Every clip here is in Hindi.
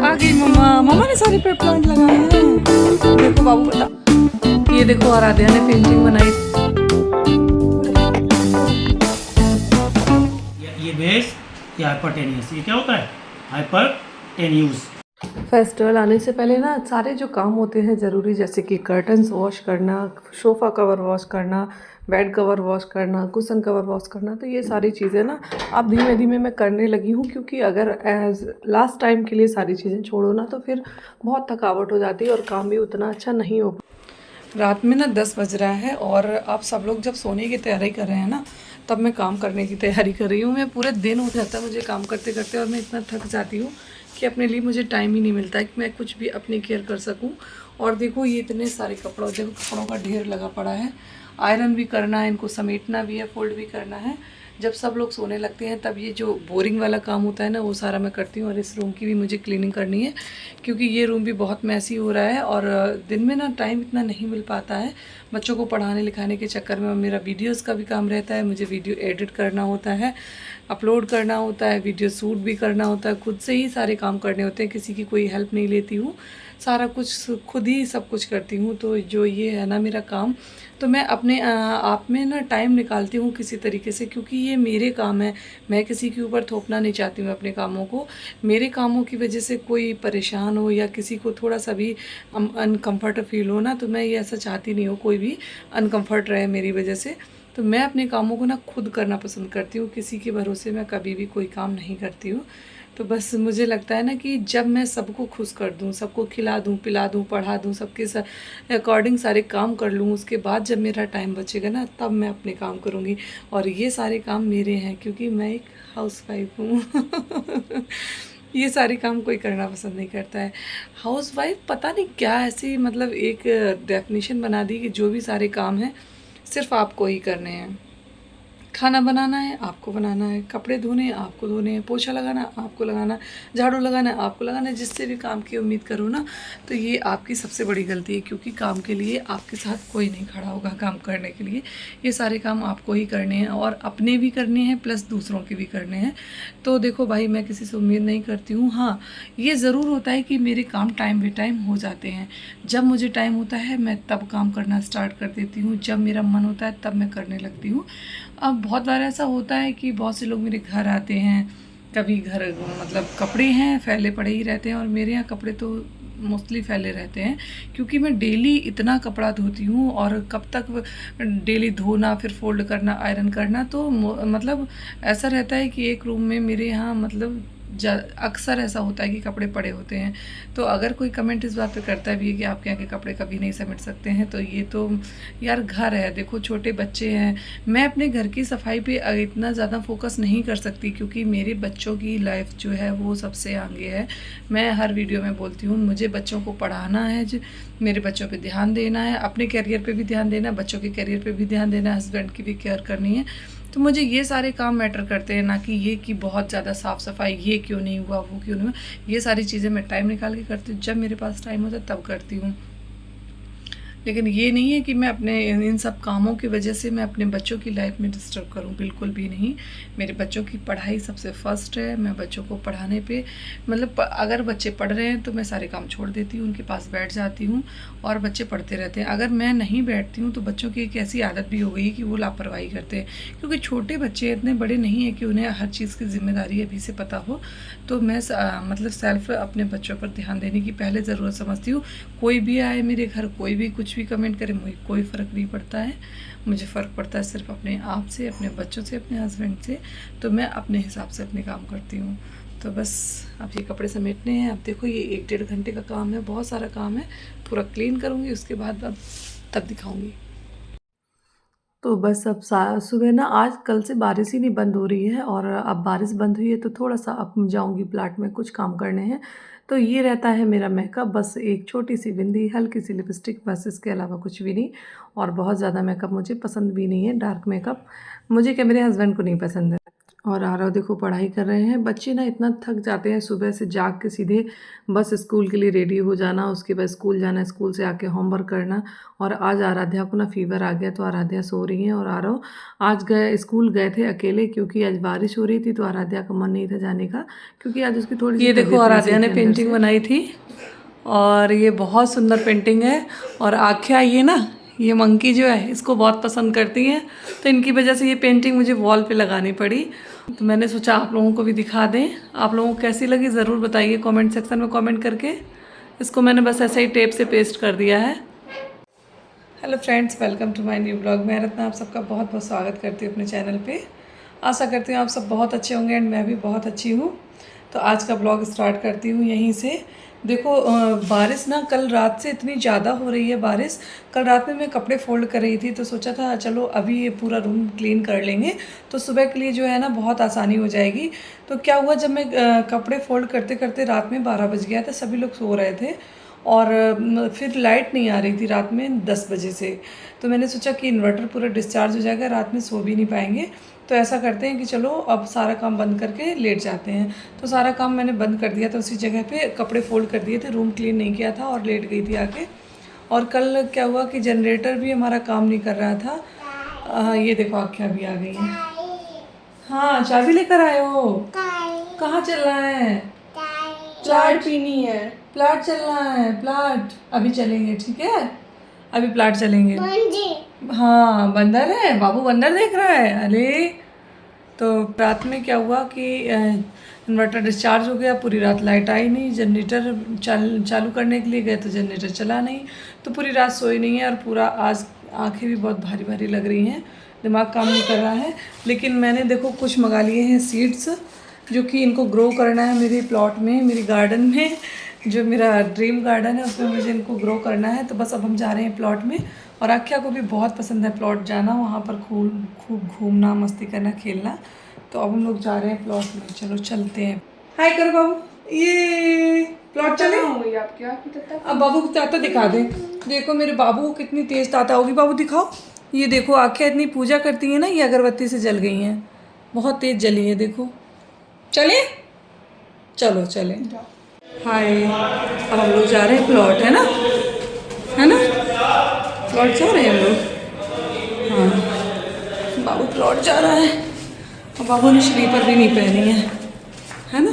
आ गई मम्मा। मम्मा ने सारे पेड़ प्लांट लगाए हैं। देखो बाबू बेटा, ये देखो आराध्या ने पेंटिंग बनाई। ये बेस, ये हाइपरटेनियस, ये क्या होता है? हाइपरटेन्यूस। फेस्टिवल आने से पहले ना सारे जो काम होते हैं ज़रूरी, जैसे कि कर्टन्स वॉश करना, सोफ़ा कवर वॉश करना, बेड कवर वॉश करना, कुशन कवर वॉश करना, तो ये सारी चीज़ें ना अब धीमे धीमे मैं करने लगी हूँ, क्योंकि अगर एज लास्ट टाइम के लिए सारी चीज़ें छोड़ो ना तो फिर बहुत थकावट हो जाती है और काम भी उतना अच्छा नहीं हो। रात में ना 10 बज रहा है और आप सब लोग जब सोने की तैयारी कर रहे हैं ना, तब मैं काम करने की तैयारी कर रही हूँ। मैं पूरे दिन हो जाता है मुझे काम करते करते और मैं इतना थक जाती हूँ कि अपने लिए मुझे टाइम ही नहीं मिलता है कि मैं कुछ भी अपनी केयर कर सकूँ। और देखो ये इतने सारे देखो कपड़ों का ढेर लगा पड़ा है। आयरन भी करना है, इनको समेटना भी है, फोल्ड भी करना है। जब सब लोग सोने लगते हैं तब ये जो बोरिंग वाला काम होता है ना, वो सारा मैं करती हूँ। और इस रूम की भी मुझे क्लीनिंग करनी है, क्योंकि ये रूम भी बहुत मैसी हो रहा है और दिन में ना टाइम इतना नहीं मिल पाता है। बच्चों को पढ़ाने लिखाने के चक्कर में मेरा वीडियोस का भी काम रहता है, मुझे वीडियो एडिट करना होता है, अपलोड करना होता है, वीडियो शूट भी करना होता है, खुद से ही सारे काम करने होते हैं, किसी की कोई हेल्प नहीं लेती हूँ, सारा कुछ खुद ही सब कुछ करती हूँ। तो जो ये है ना मेरा काम, तो मैं अपने आप में ना टाइम निकालती हूँ किसी तरीके से, क्योंकि ये मेरे काम है। मैं किसी के ऊपर थोपना नहीं चाहती हूँ अपने कामों को। मेरे कामों की वजह से कोई परेशान हो या किसी को थोड़ा सा भी अनकम्फर्ट फील हो ना, तो मैं ये ऐसा चाहती नहीं हूँ कोई भी अनकम्फर्ट रहे मेरी वजह से। तो मैं अपने कामों को ना खुद करना पसंद करती हूँ, किसी के भरोसे मैं कभी भी कोई काम नहीं करती हूँ। तो बस मुझे लगता है ना कि जब मैं सबको खुश कर दूँ, सबको खिला दूँ, पिला दूँ, पढ़ा दूँ, सबके अकॉर्डिंग सारे काम कर लूँ, उसके बाद जब मेरा टाइम बचेगा ना तब मैं अपने काम करूँगी। और ये सारे काम मेरे हैं, क्योंकि मैं एक हाउसवाइफ हूँ। ये सारे काम कोई करना पसंद नहीं करता है। हाउसवाइफ पता नहीं क्या ऐसी मतलब एक डेफिनेशन बना दी कि जो भी सारे काम हैं सिर्फ आपको ही करने हैं। खाना बनाना है आपको बनाना है, कपड़े धोने हैं आपको धोने हैं, पोछा लगाना आपको लगाना, झाड़ू लगाना है आपको लगाना है। जिससे भी काम की उम्मीद करो ना, तो ये आपकी सबसे बड़ी गलती है, क्योंकि काम के लिए आपके साथ कोई नहीं खड़ा होगा काम करने के लिए। ये सारे काम आपको ही करने हैं और अपने भी करने हैं प्लस दूसरों के भी करने हैं। तो देखो भाई, मैं किसी से उम्मीद नहीं करती हूँ। हाँ, ये ज़रूर होता है कि मेरे काम टाइम बे टाइम हो जाते हैं। जब मुझे टाइम होता है मैं तब काम करना स्टार्ट कर देती हूँ, जब मेरा मन होता है तब मैं करने लगती हूँ। अब बहुत बार ऐसा होता है कि बहुत से लोग मेरे घर आते हैं, कभी घर मतलब कपड़े हैं फैले पड़े ही रहते हैं, और मेरे यहाँ कपड़े तो मोस्टली फैले रहते हैं, क्योंकि मैं डेली इतना कपड़ा धोती हूँ। और कब तक डेली धोना, फिर फोल्ड करना, आयरन करना, तो मतलब ऐसा रहता है कि एक रूम में मेरे यहाँ मतलब अक्सर ऐसा होता है कि कपड़े पड़े होते हैं। तो अगर कोई कमेंट इस बात पे करता भी है कि आपके यहाँ के कपड़े कभी नहीं समेट सकते हैं, तो ये तो यार घर है, देखो छोटे बच्चे हैं। मैं अपने घर की सफाई पे इतना ज़्यादा फोकस नहीं कर सकती, क्योंकि मेरे बच्चों की लाइफ जो है वो सबसे आगे है। मैं हर वीडियो में बोलती हूँ, मुझे बच्चों को पढ़ाना है, जो मेरे बच्चों पे ध्यान देना है, अपने करियर पे भी ध्यान देना है, बच्चों के करियर पे भी ध्यान देना है, हस्बैंड की भी केयर करनी है। तो मुझे ये सारे काम मैटर करते हैं, ना कि ये कि बहुत ज़्यादा साफ़ सफाई ये क्यों नहीं हुआ, वो क्यों नहीं हुआ। ये सारी चीज़ें मैं टाइम निकाल के करती हूँ, जब मेरे पास टाइम होता है तब करती हूँ। लेकिन ये नहीं है कि मैं अपने इन सब कामों की वजह से मैं अपने बच्चों की लाइफ में डिस्टर्ब करूं, बिल्कुल भी नहीं। मेरे बच्चों की पढ़ाई सबसे फर्स्ट है। मैं बच्चों को पढ़ाने पे मतलब अगर बच्चे पढ़ रहे हैं तो मैं सारे काम छोड़ देती हूँ, उनके पास बैठ जाती हूँ और बच्चे पढ़ते रहते हैं। अगर मैं नहीं बैठती हूँ तो बच्चों की एक ऐसी आदत भी हो गई है कि वो लापरवाही करते हैं, क्योंकि छोटे बच्चे इतने बड़े नहीं हैं कि उन्हें हर चीज़ की जिम्मेदारी अभी से पता हो। तो मैं मतलब सेल्फ अपने बच्चों पर ध्यान देने की पहले ज़रूरत समझती हूँ। कोई भी आए मेरे घर, कोई भी कुछ भी कमेंट करे, मुझे कोई फ़र्क नहीं पड़ता है। मुझे फ़र्क पड़ता है सिर्फ अपने आप से, अपने बच्चों से, अपने हस्बैंड से। तो मैं अपने हिसाब से अपने काम करती हूँ। तो बस अब ये कपड़े समेटने हैं। अब देखो ये 1-1.5 घंटे का काम है, बहुत सारा काम है। पूरा क्लीन करूँगी, उसके बाद अब तब दिखाऊँगी। तो बस अब सुबह ना आज कल से बारिश ही नहीं बंद हो रही है, और अब बारिश बंद हुई है तो थोड़ा-सा अब जाऊँगी प्लाट में, कुछ काम करने हैं। तो ये रहता है मेरा मेकअप, बस एक छोटी-सी बिंदी, हल्की-सी लिपस्टिक, बस इसके अलावा कुछ भी नहीं। और बहुत ज़्यादा मेकअप मुझे पसंद भी नहीं है, डार्क मेकअप। मुझे क्या, मेरे हस्बैंड को नहीं पसंद है। और आरव देखो पढ़ाई कर रहे हैं। बच्चे ना इतना थक जाते हैं सुबह से जाग के सीधे बस स्कूल के लिए रेडी हो जाना, उसके बाद स्कूल जाना, स्कूल से आके होमवर्क करना। और आज आराध्या को ना फीवर आ गया तो आराध्या सो रही है और आरव आज स्कूल गए थे अकेले क्योंकि आज बारिश हो रही थी तो आराध्या का मन नहीं था जाने का क्योंकि आज उसकी थोड़ी सी ये देखो आराध्या ने पेंटिंग बनाई थी और ये बहुत सुंदर पेंटिंग है। और आख्या ये मंकी जो है इसको बहुत पसंद करती हैं तो इनकी वजह से ये पेंटिंग मुझे वॉल पे लगानी पड़ी। तो मैंने सोचा आप लोगों को भी दिखा दें। आप लोगों को कैसी लगी ज़रूर बताइए कमेंट सेक्शन में कमेंट करके। इसको मैंने बस ऐसे ही टेप से पेस्ट कर दिया है। Hello friends, welcome to my new blog. मैं रत्ना आप सबका बहुत बहुत स्वागत करती हूँ अपने चैनल पे। आशा करती हूँ आप सब बहुत अच्छे होंगे एंड मैं भी बहुत अच्छी हूँ। तो आज का ब्लॉग स्टार्ट करती हूँ यहीं से। देखो बारिश ना कल रात से इतनी ज़्यादा हो रही है बारिश। कल रात में मैं कपड़े फोल्ड कर रही थी तो सोचा था चलो अभी ये पूरा रूम क्लीन कर लेंगे तो सुबह के लिए जो है ना बहुत आसानी हो जाएगी। तो क्या हुआ, जब मैं कपड़े फोल्ड करते करते रात में 12 बज गया था, सभी लोग सो रहे थे और फिर लाइट नहीं आ रही थी रात में 10 बजे से। तो मैंने सोचा कि इन्वर्टर पूरा डिस्चार्ज हो जाएगा, रात में सो भी नहीं पाएंगे। तो ऐसा करते हैं कि चलो अब सारा काम बंद करके लेट जाते हैं। तो सारा काम मैंने बंद कर दिया था, उसी जगह पे कपड़े फोल्ड कर दिए थे, रूम क्लीन नहीं किया था और लेट गई थी आके। और कल क्या हुआ कि जनरेटर भी हमारा काम नहीं कर रहा था। ये देखो आख्या भी आ गई है। हाँ, चाबी लेकर आए हो? कहाँ चल रहा है? प्लाट पीनी है, प्लाट चलना है, प्लाट अभी चलेंगे, ठीक है अभी प्लाट चलेंगे। हाँ बंदर है, बाबू बंदर देख रहा है। अरे तो रात में क्या हुआ कि इन्वर्टर डिस्चार्ज हो गया, पूरी रात लाइट आई नहीं, जनरेटर चालू करने के लिए गए तो जनरेटर चला नहीं, तो पूरी रात सोई नहीं है और पूरा आज आंखें भी बहुत भारी भारी लग रही हैं, दिमाग काम नहीं कर रहा है। लेकिन मैंने देखो कुछ मंगा लिए हैं सीड्स जो कि इनको ग्रो करना है मेरे प्लॉट में, मेरी गार्डन में, जो मेरा ड्रीम गार्डन है उसमें मुझे इनको ग्रो करना है। तो बस अब हम जा रहे हैं प्लॉट में। और आख्या को भी बहुत पसंद है प्लॉट जाना, वहाँ पर खूब घूमना, मस्ती करना, खेलना। तो अब हम लोग जा रहे हैं प्लॉट में, चलो चलते हैं। हाय करो बाबू, ये प्लॉट चले अब बाबू को ताता दिखा दे। देखो मेरे बाबू को कितनी तेज़ ताता होगी, बाबू दिखाओ। ये देखो आख्या इतनी पूजा करती है ना, ये अगरबत्ती से जल गई हैं, बहुत तेज़ जली है देखो। चले चलो चले। हाय, अब हम लोग जा रहे हैं प्लॉट, है ना प्लॉट जा रहे हैं हम लोग। हाँ बाबू प्लॉट जा रहा है और बाबू ने स्लीपर भी नहीं पहनी है ना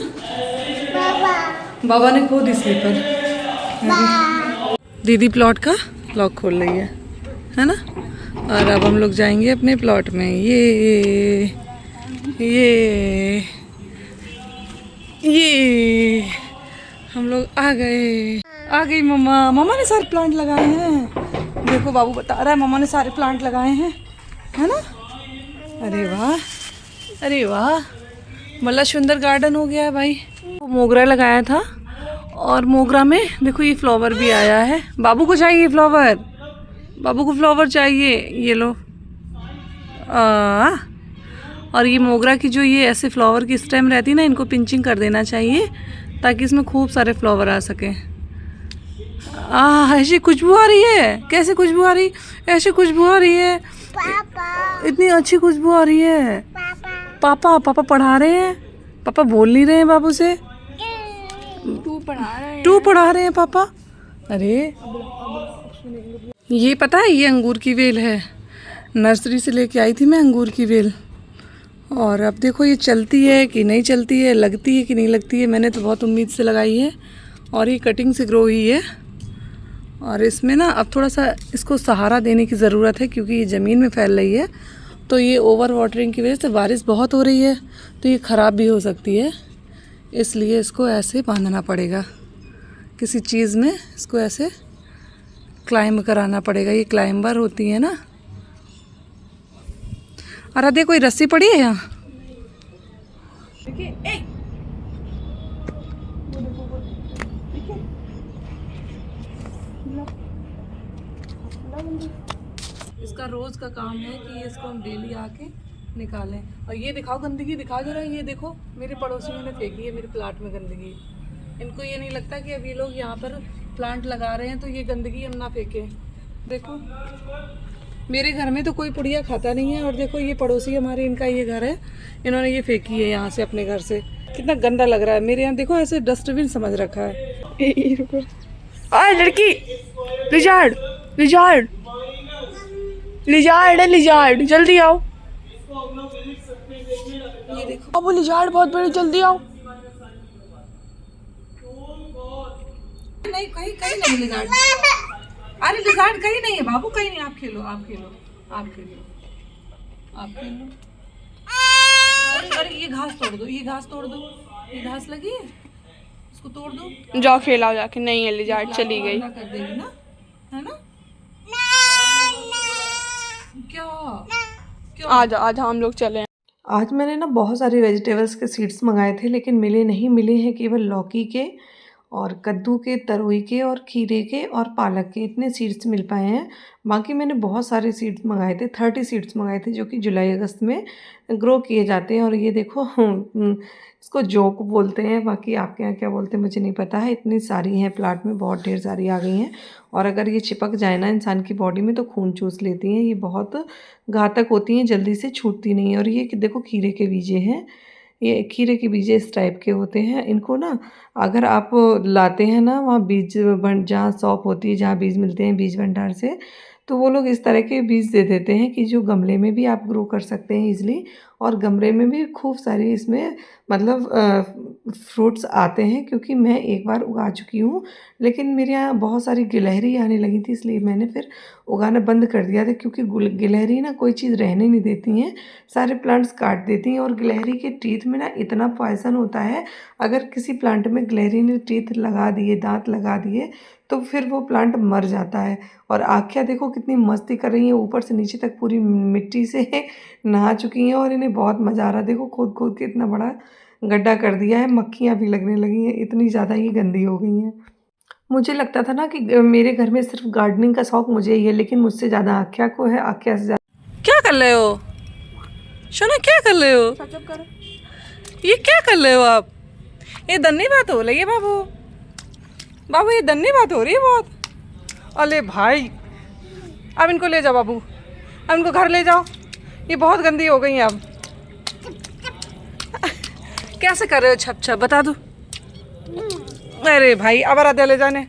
बाबा ने खो दी स्लीपर। दीदी प्लॉट का लॉक खोल रही है ना। और अब हम लोग जाएंगे अपने प्लॉट में। ये हम लोग आ गई। मम्मा ने सारे प्लांट लगाए हैं। देखो बाबू बता रहा है मम्मा ने सारे प्लांट लगाए हैं, है ना। अरे वाह मतलब सुंदर गार्डन हो गया है भाई। मोगरा लगाया था और मोगरा में देखो ये फ्लावर भी आया है। बाबू को चाहिए फ्लावर, बाबू को फ्लावर चाहिए, ये लो। और ये मोगरा की जो ये ऐसे फ्लावर की स्टेम रहती है ना, इनको पिंचिंग कर देना चाहिए ताकि इसमें खूब सारे फ्लावर आ सकें। ऐसी खुशबू आ रही है, कैसे खुशबू आ रही, ऐसी खुशबू आ रही है, इतनी अच्छी खुशबू आ रही है। पापा पढ़ा रहे हैं, पापा बोल नहीं रहे हैं बाबू से, टू पढ़ा रहे हैं पापा। अरे ये पता है ये अंगूर की बेल है, नर्सरी से लेके आई थी मैं अंगूर की बेल। और अब देखो ये चलती है कि नहीं चलती है, लगती है कि नहीं लगती है। मैंने तो बहुत उम्मीद से लगाई है और ये कटिंग से ग्रो हुई है। और इसमें ना अब थोड़ा सा इसको सहारा देने की ज़रूरत है क्योंकि ये ज़मीन में फैल रही है। तो ये ओवर वाटरिंग की वजह से बारिश बहुत हो रही है तो ये ख़राब भी हो सकती है, इसलिए इसको ऐसे बांधना पड़ेगा किसी चीज़ में, इसको ऐसे क्लाइंब कराना पड़ेगा। ये क्लाइंबर होती है ना। आराध्या कोई रस्सी पड़ी है यहाँ? इसका रोज़ का काम है कि इसको हम डेली आके निकालें। और ये दिखाओ गंदगी, दिखा जरा। ये देखो मेरे पड़ोसियों ने फेंकी है मेरे प्लाट में गंदगी। इनको ये नहीं लगता कि अब ये लोग यहाँ पर प्लांट लगा रहे हैं तो ये गंदगी हम ना फेंकें। देखो मेरे घर में तो कोई पुड़िया खाता नहीं है। और देखो ये पड़ोसी हमारे, इनका ये घर है, इन्होंने ये फेंकी है यहाँ से अपने घर से। कितना गंदा लग रहा है। मेरे यहाँ देखो ऐसे डस्टबिन समझ रखा है। रुको, आ लड़की, लिजार्ड लिजार्ड लिजार्ड है, लिजार्ड जल्दी आओ। ये देखो, अब वो लिजार्ड बहुत बड़ी, जल्दी आओ। नहीं, कहीं कहीं नहीं लिजार्ड। अरे लिजार्ड कहीं नहीं है बाबू, कहीं नहीं। आप खेलो, आप खेलो, आप खेलो, आप खेलो। अरे अरे ये घास तोड़ दो, ये घास तोड़ दो, ये घास लगी है, इसको तोड़ दो। जाओ खेलाओ जाके। नहीं है, लिजार्ड चली गई। कर देगी ना, है ना? क्या क्यों? आज हम लोग चले। आज मैंने ना बहुत सारे वेजिटेबल्स के सीड्स मंगाए थे, लेकिन मिले हैं केवल लौकी के और कद्दू के, तरोई के और खीरे के और पालक के। इतने सीड्स मिल पाए हैं। बाकी मैंने बहुत सारे सीड्स मंगाए थे, 30 सीड्स मंगाए थे, जो कि जुलाई अगस्त में ग्रो किए जाते हैं। और ये देखो, इसको जोक बोलते हैं, बाकी आपके यहाँ क्या बोलते हैं मुझे नहीं पता है। इतनी सारी हैं प्लांट में, बहुत ढेर सारी आ गई हैं। और अगर ये चिपक जाए ना इंसान की बॉडी में तो खून चूस लेती हैं। ये बहुत घातक होती हैं, जल्दी से छूटती नहीं है। और ये देखो खीरे के बीजे हैं, ये खीरे के बीजे इस टाइप के होते हैं। इनको ना अगर आप लाते हैं ना वहाँ बीज जहाँ शॉप होती है, जहाँ बीज मिलते हैं बीज भंडार से, तो वो लोग इस तरह के बीज दे देते हैं कि जो गमले में भी आप ग्रो कर सकते हैं ईज़िली, और गमले में भी खूब सारी इसमें मतलब फ्रूट्स आते हैं। क्योंकि मैं एक बार उगा चुकी हूँ, लेकिन मेरे यहाँ बहुत सारी गिलहरी आने लगी थी, इसलिए मैंने फिर उगाना बंद कर दिया था। क्योंकि गिलहरी ना कोई चीज़ रहने नहीं देती हैं, सारे प्लांट्स काट देती हैं। और गिलहरी के टीथ में ना इतना पॉइजन होता है, अगर किसी प्लांट में गिलहरी ने टीथ लगा दिए, दांत लगा दिए, तो फिर वो प्लांट मर जाता है। और आँखें देखो कितनी मस्ती कर रही हैं, ऊपर से नीचे तक पूरी मिट्टी से नहा चुकी हैं और इन्हें बहुत मज़ा आ रहा है। देखो खोद खोद के इतना बड़ा गड्ढा कर दिया है, मक्खियाँ भी लगने लगी हैं, इतनी ज़्यादा ही गंदी हो गई हैं। मुझे लगता था ना कि मेरे घर में सिर्फ गार्डनिंग का शौक मुझे ही है, लेकिन मुझसे ज़्यादा आख्या को है। आख्या से ज़्यादा क्या कर रहे हो शोना, क्या कर रहे हो? ये क्या कर रहे हो आप? ये दन्नी बात हो रही है बाबू, बाबू ये दन्नी बात हो रही है बहुत। अरे भाई, अब इनको ले जाओ बाबू, अब इनको घर ले जाओ, ये बहुत गंदी हो गई हैं अब। कैसे कर रहे हो छप छप, बता दो। अरे भाई अब आराध्या ले जाने।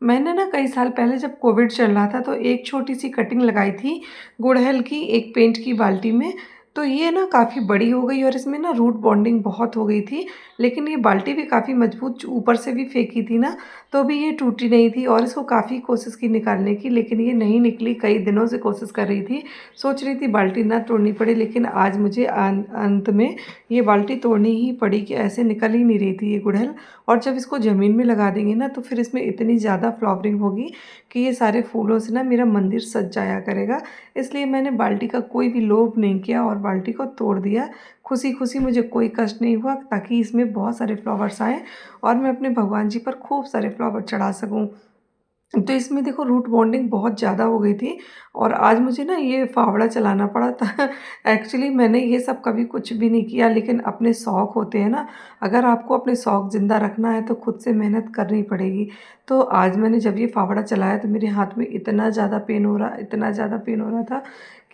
मैंने ना कई साल पहले जब कोविड चल रहा था तो एक छोटी सी कटिंग लगाई थी गुड़हल की, एक पेंट की बाल्टी में। तो ये ना काफ़ी बड़ी हो गई और इसमें ना रूट बॉन्डिंग बहुत हो गई थी। लेकिन ये बाल्टी भी काफ़ी मजबूत, ऊपर से भी फेंकी थी ना, तो भी ये टूटी नहीं थी। और इसको काफ़ी कोशिश की निकालने की, लेकिन ये नहीं निकली। कई दिनों से कोशिश कर रही थी, सोच रही थी बाल्टी ना तोड़नी पड़े, लेकिन आज मुझे अंत में ये बाल्टी तोड़नी ही पड़ी कि ऐसे निकल ही नहीं रही थी ये गुड़हल। और जब इसको ज़मीन में लगा देंगे ना, तो फिर इसमें इतनी ज़्यादा फ्लावरिंग होगी कि ये सारे फूलों से ना मेरा मंदिर सज जाया करेगा। इसलिए मैंने बाल्टी का कोई भी लोभ नहीं किया और बाल्टी को तोड़ दिया। खुशी खुशी, मुझे कोई कष्ट नहीं हुआ, ताकि इसमें बहुत सारे फ्लावर्स आएँ और मैं अपने भगवान जी पर खूब सारे फ्लावर चढ़ा सकूँ। तो इसमें देखो रूट बॉन्डिंग बहुत ज़्यादा हो गई थी और आज मुझे ना ये फावड़ा चलाना पड़ा था। एक्चुअली मैंने ये सब कभी कुछ भी नहीं किया, लेकिन अपने शौक़ होते हैं ना, अगर आपको अपने शौक़ ज़िंदा रखना है तो खुद से मेहनत करनी पड़ेगी। तो आज मैंने जब ये फावड़ा चलाया तो मेरे हाथ में इतना ज़्यादा पेन हो रहा, इतना ज़्यादा पेन हो रहा था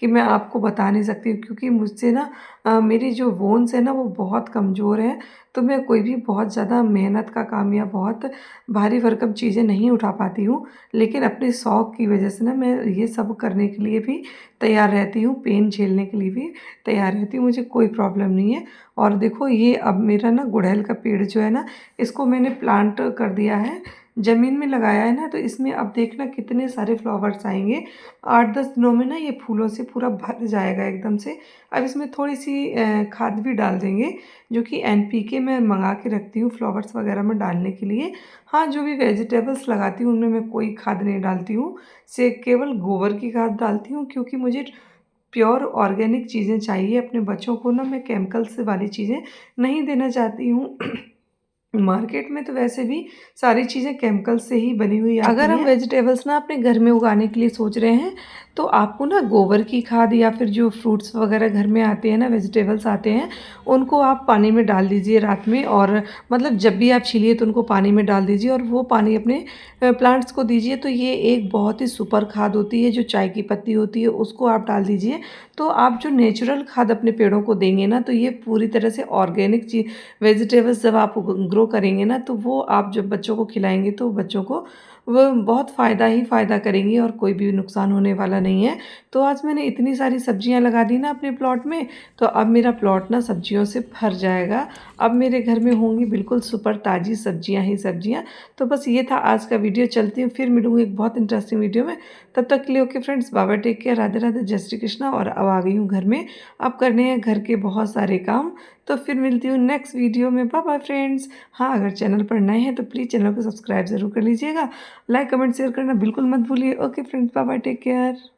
कि मैं आपको बता नहीं सकती। क्योंकि मुझसे ना मेरी जो बोन्स है ना वो बहुत कमज़ोर है, तो मैं कोई भी बहुत ज़्यादा मेहनत का काम या बहुत भारी भरकम चीज़ें नहीं उठा पाती हूँ। लेकिन अपने शौक़ की वजह से ना मैं ये सब करने के लिए भी तैयार रहती हूँ, पेन झेलने के लिए भी तैयार रहती हूँ, मुझे कोई प्रॉब्लम नहीं है। और देखो ये अब मेरा ना गुड़हल का पेड़ जो है ना, इसको मैंने प्लांट कर दिया है, ज़मीन में लगाया है ना, तो इसमें अब देखना कितने सारे फ्लावर्स आएंगे। 8-10 दिनों में ना ये फूलों से पूरा भर जाएगा एकदम से। अब इसमें थोड़ी सी खाद भी डाल देंगे, जो कि NPK मैं मंगा के रखती हूँ फ्लावर्स वगैरह में डालने के लिए। हाँ, जो भी वेजिटेबल्स लगाती हूँ उनमें मैं कोई खाद नहीं डालती हूँ, सिर्फ केवल गोबर की खाद डालती हूँ। क्योंकि मुझे प्योर ऑर्गेनिक चीज़ें चाहिए। अपने बच्चों को ना मैं केमिकल्स वाली चीज़ें नहीं देना चाहती हूँ। मार्केट में तो वैसे भी सारी चीज़ें केमिकल से ही बनी हुई आती हैं। अगर हम वेजिटेबल्स ना अपने घर में उगाने के लिए सोच रहे हैं तो आपको ना गोबर की खाद या फिर जो फ्रूट्स वगैरह घर में आते हैं ना, वेजिटेबल्स आते हैं, उनको आप पानी में डाल दीजिए रात में, और मतलब जब भी आप छीलिए तो उनको पानी में डाल दीजिए और वो पानी अपने प्लांट्स को दीजिए। तो ये एक बहुत ही सुपर खाद होती है, जो चाय की पत्ती होती है उसको आप डाल दीजिए। तो आप जो नेचुरल खाद अपने पेड़ों को देंगे ना, तो ये पूरी तरह से ऑर्गेनिक चीज वेजिटेबल्स जब आप ग्रो करेंगे ना, तो वो आप जब बच्चों को खिलाएंगे तो बच्चों को वो बहुत फ़ायदा ही फ़ायदा करेंगी और कोई भी नुकसान होने वाला नहीं है। तो आज मैंने इतनी सारी सब्जियां लगा दी ना अपने प्लॉट में, तो अब मेरा प्लॉट ना सब्जियों से भर जाएगा। अब मेरे घर में होंगी बिल्कुल सुपर ताज़ी सब्जियां ही सब्जियां। तो बस ये था आज का वीडियो। चलती हूँ, फिर मिलूंगी एक बहुत इंटरेस्टिंग वीडियो में। तब तक के लिए okay friends, bye bye, take care, Radhe Radhe, जय श्री कृष्णा। और अब आ गई हूँ घर में, अब करने हैं घर के बहुत सारे काम। तो फिर मिलती हूँ नेक्स्ट वीडियो में। Bye bye friends. हाँ, अगर चैनल पर नए हैं तो प्लीज़ चैनल को सब्सक्राइब ज़रूर कर लीजिएगा। लाइक कमेंट शेयर करना बिल्कुल मत भूलिए। Okay friends, bye bye, take care.